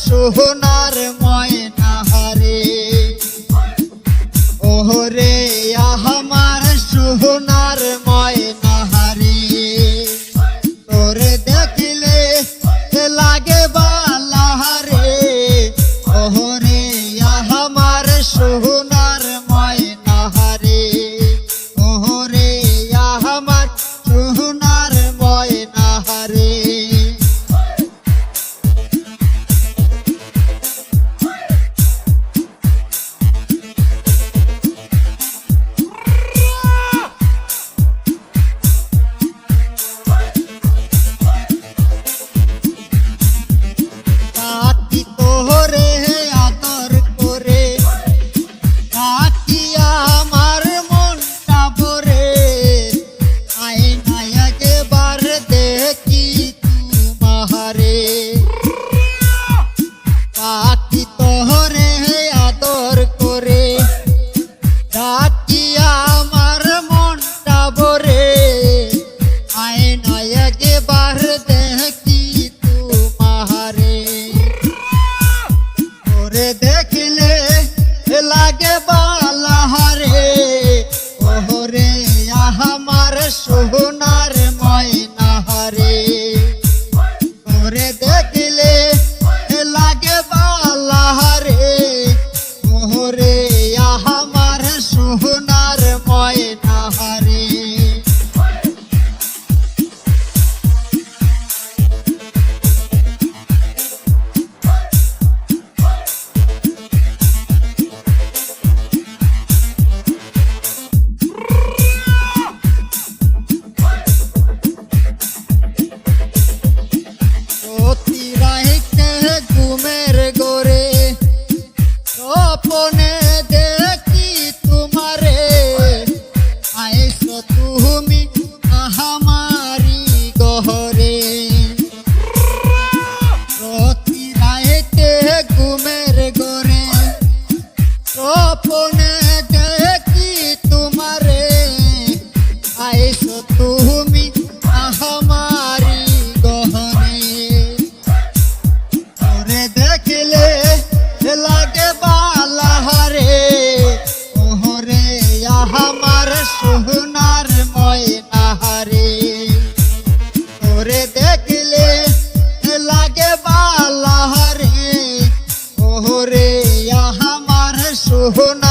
সোনার ময়না রে, ওরে আমার সোনার ময়না রে, তোরে দেখিলে লাগে বালা রে, ওরে আমার সোনার ময়না রে, ওরে আমার সোনার ময়না রে। দেখলে লাগে বালা রে, ওরে আমার সোনার ময়না রে, ওরে দেখলে লাগে বালা রে, ওরে আমার সোনার ময়না রে। স্বপ্নে দেখি তোমারে, আইছো তুমি আমারি গহরে, প্রতি রাতে ঘুমের ঘরে, স্বপ্নে দেখি তোমারে, আইছো তুমি আমারি গহরে, তোরে দেখলে লাগে বালা রে, ওরে আমার সোনার ময়না রে, তোরে দেখলে লাগে বালা রে, ওরে আমার সোনার